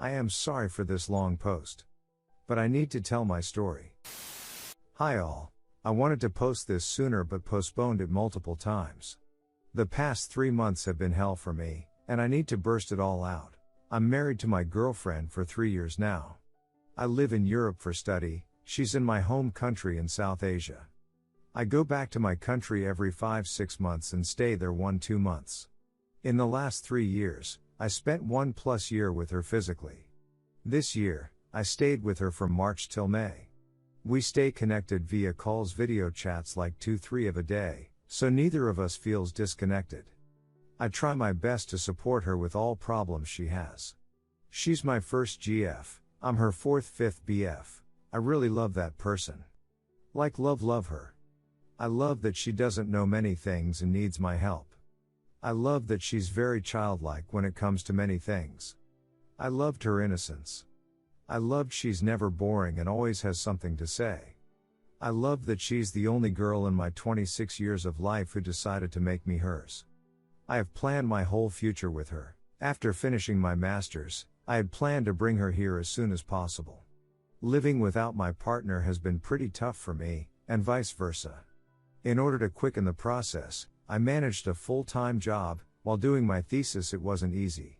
I am sorry for this long post. But I need to tell my story. Hi all. I wanted to post this sooner but postponed it multiple times. The past 3 months have been hell for me, and I need to burst it all out. I'm married to my girlfriend for 3 years now. I live in Europe for study, she's in my home country in South Asia. I go back to my country every 5-6 months and stay there 1-2 months. In the last 3 years, I spent 1+ year with her physically. This year, I stayed with her from March till May. We stay connected via calls, video chats like 2-3 of a day, so neither of us feels disconnected. I try my best to support her with all problems she has. She's my first GF, I'm her 4th-5th BF. I really love that person. Love her. I love that she doesn't know many things and needs my help. I love that she's very childlike when it comes to many things. I loved her innocence. I loved she's never boring and always has something to say. I love that she's the only girl in my 26 years of life who decided to make me hers. I have planned my whole future with her. After finishing my master's, I had planned to bring her here as soon as possible. Living without my partner has been pretty tough for me, and vice versa. In order to quicken the process, I managed a full-time job. While doing my thesis it wasn't easy.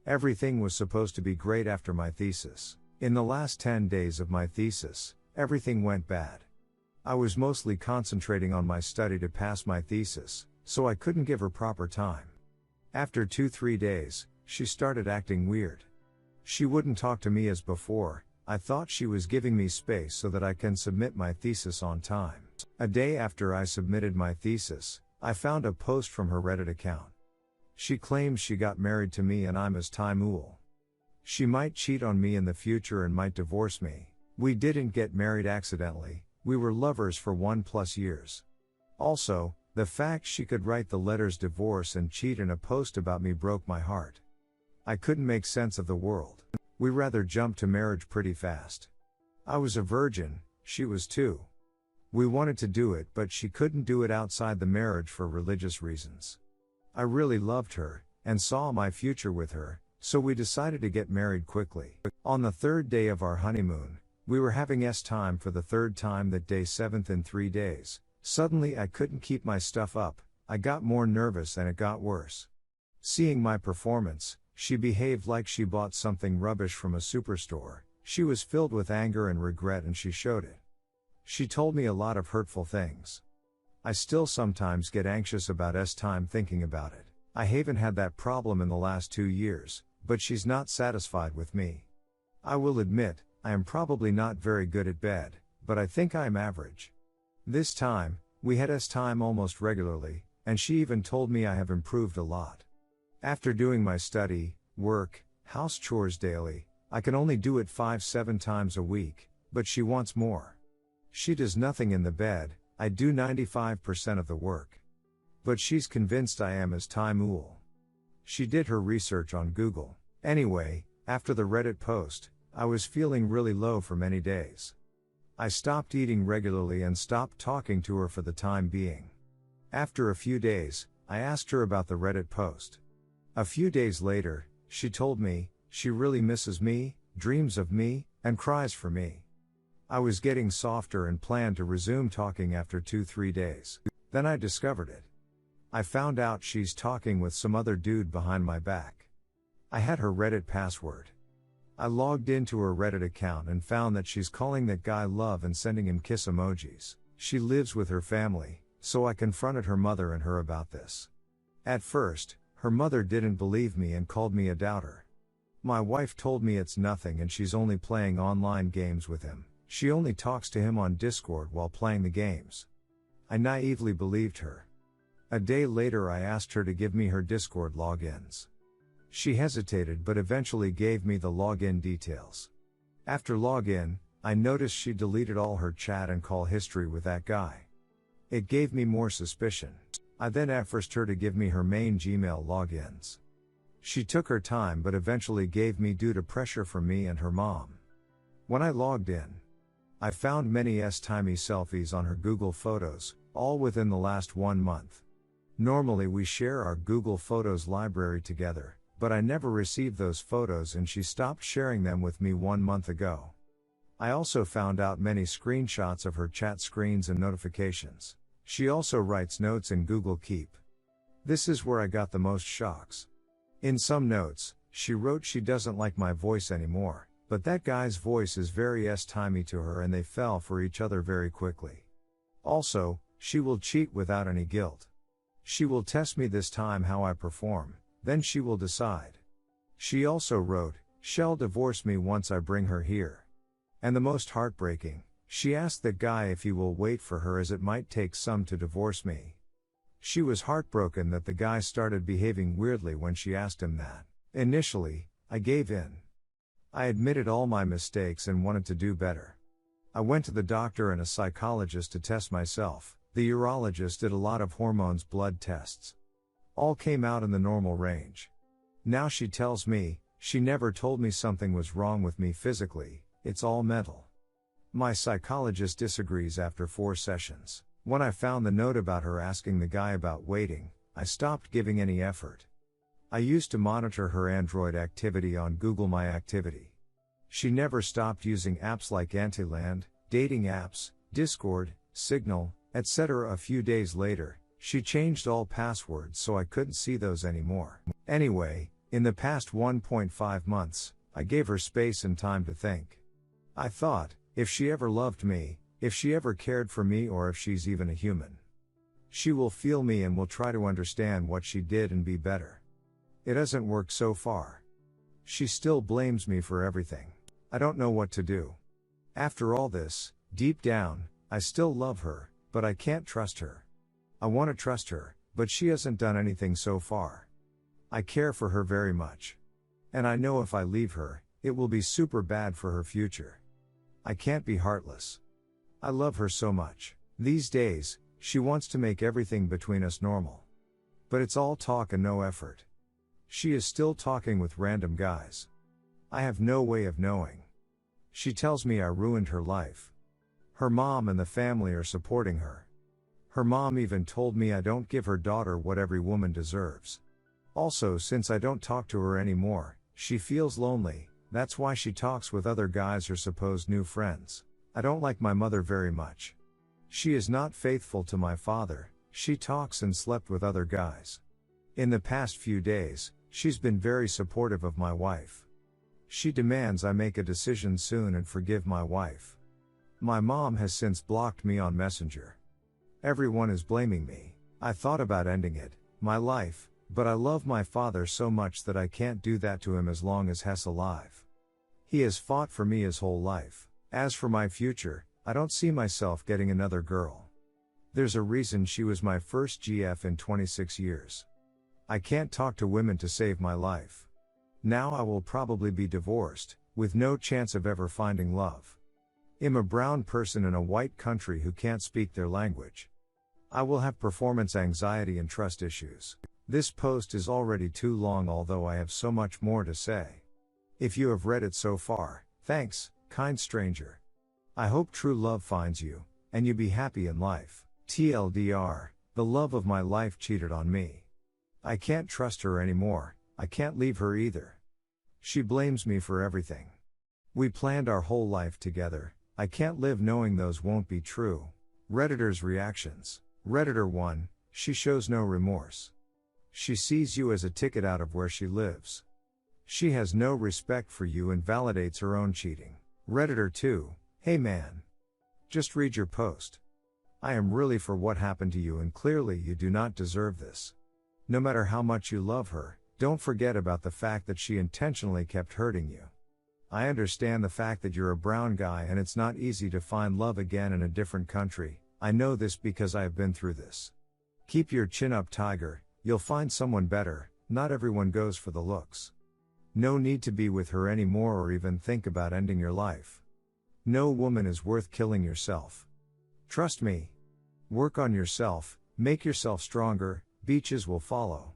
Everything was supposed to be great after my thesis. In the last 10 days of my thesis, everything went bad. I was mostly concentrating on my study to pass my thesis, so I couldn't give her proper time. After 2-3 days, she started acting weird. She wouldn't talk to me as before. I thought she was giving me space so that I can submit my thesis on time. A day after I submitted my thesis, I found a post from her Reddit account. She claims she got married to me and I'm as Taimul. She might cheat on me in the future and might divorce me. We didn't get married accidentally, we were lovers for 1+ years. Also, the fact she could write the letters divorce and cheat in a post about me broke my heart. I couldn't make sense of the world. We rather jumped to marriage pretty fast. I was a virgin, she was too. We wanted to do it but she couldn't do it outside the marriage for religious reasons. I really loved her, and saw my future with her, so we decided to get married quickly. On the 3rd day of our honeymoon, we were having time for the 3rd time that day, 7th in 3 days. Suddenly I couldn't keep my stuff up, I got more nervous and it got worse. Seeing my performance, she behaved like she bought something rubbish from a superstore. She was filled with anger and regret and she showed it. She told me a lot of hurtful things. I still sometimes get anxious about time thinking about it. I haven't had that problem in the last 2 years, but she's not satisfied with me. I will admit, I am probably not very good at bed, but I think I'm average. This time, we had time almost regularly, and she even told me I have improved a lot. After doing my study, work, house chores daily, I can only do it 5-7 times a week, but she wants more. She does nothing in the bed, I do 95% of the work. But she's convinced I am as Taimul. She did her research on Google. Anyway, after the Reddit post, I was feeling really low for many days. I stopped eating regularly and stopped talking to her for the time being. After a few days, I asked her about the Reddit post. A few days later, she told me, she really misses me, dreams of me, and cries for me. I was getting softer and planned to resume talking after 2-3 days. Then I discovered it. I found out she's talking with some other dude behind my back. I had her Reddit password. I logged into her Reddit account and found that she's calling that guy love and sending him kiss emojis. She lives with her family, so I confronted her mother and her about this. At first, her mother didn't believe me and called me a doubter. My wife told me it's nothing and she's only playing online games with him. She only talks to him on Discord while playing the games. I naively believed her. A day later I asked her to give me her Discord logins. She hesitated but eventually gave me the login details. After login, I noticed she deleted all her chat and call history with that guy. It gave me more suspicion. I then asked her to give me her main Gmail logins. She took her time but eventually gave me due to pressure from me and her mom. When I logged in, I found many timey selfies on her Google Photos, all within the last 1 month. Normally we share our Google Photos library together, but I never received those photos and she stopped sharing them with me 1 month ago. I also found out many screenshots of her chat screens and notifications. She also writes notes in Google Keep. This is where I got the most shocks. In some notes, she wrote she doesn't like my voice anymore, but that guy's voice is very timey to her and they fell for each other very quickly. Also, she will cheat without any guilt. She will test me this time how I perform, then she will decide. She also wrote, "She'll divorce me once I bring her here." And the most heartbreaking, she asked the guy if he will wait for her as it might take some to divorce me. She was heartbroken that the guy started behaving weirdly when she asked him that. Initially, I gave in. I admitted all my mistakes and wanted to do better. I went to the doctor and a psychologist to test myself. The urologist did a lot of hormones blood tests. All came out in the normal range. Now she tells me, she never told me something was wrong with me physically, it's all mental. My psychologist disagrees after 4 sessions. When I found the note about her asking the guy about waiting, I stopped giving any effort. I used to monitor her Android activity on Google My Activity. She never stopped using apps like Antiland, dating apps, Discord, Signal, etc. A few days later, she changed all passwords so I couldn't see those anymore. Anyway, in the past 1.5 months, I gave her space and time to think. I thought, if she ever loved me, if she ever cared for me or if she's even a human, she will feel me and will try to understand what she did and be better. It hasn't worked so far. She still blames me for everything. I don't know what to do. After all this, deep down, I still love her, but I can't trust her. I want to trust her, but she hasn't done anything so far. I care for her very much. And I know if I leave her, it will be super bad for her future. I can't be heartless. I love her so much. These days, she wants to make everything between us normal. But it's all talk and no effort. She is still talking with random guys. I have no way of knowing. She tells me I ruined her life. Her mom and the family are supporting her. Her mom even told me I don't give her daughter what every woman deserves. Also, since I don't talk to her anymore, she feels lonely. That's why she talks with other guys or supposed new friends. I don't like my mother very much. She is not faithful to my father. She talks and slept with other guys. In the past few days, she's been very supportive of my wife. She demands I make a decision soon and forgive my wife. My mom has since blocked me on Messenger. Everyone is blaming me. I thought about ending it, my life, but I love my father so much that I can't do that to him as long as he's alive. He has fought for me his whole life. As for my future, I don't see myself getting another girl. There's a reason she was my first GF in 26 years. I can't talk to women to save my life. Now I will probably be divorced, with no chance of ever finding love. I'm a brown person in a white country who can't speak their language. I will have performance anxiety and trust issues. This post is already too long, although I have so much more to say. If you have read it so far, thanks, kind stranger. I hope true love finds you, and you be happy in life. TLDR, the love of my life cheated on me. I can't trust her anymore, I can't leave her either. She blames me for everything. We planned our whole life together, I can't live knowing those won't be true. Redditors' reactions. Redditor 1, she shows no remorse. She sees you as a ticket out of where she lives. She has no respect for you and validates her own cheating. Redditor 2, hey man. Just read your post. I am really for what happened to you and clearly you do not deserve this. No matter how much you love her, don't forget about the fact that she intentionally kept hurting you. I understand the fact that you're a brown guy and it's not easy to find love again in a different country. I know this because I have been through this. Keep your chin up, tiger, you'll find someone better. Not everyone goes for the looks. No need to be with her anymore or even think about ending your life. No woman is worth killing yourself. Trust me. Work on yourself, make yourself stronger, beaches will follow.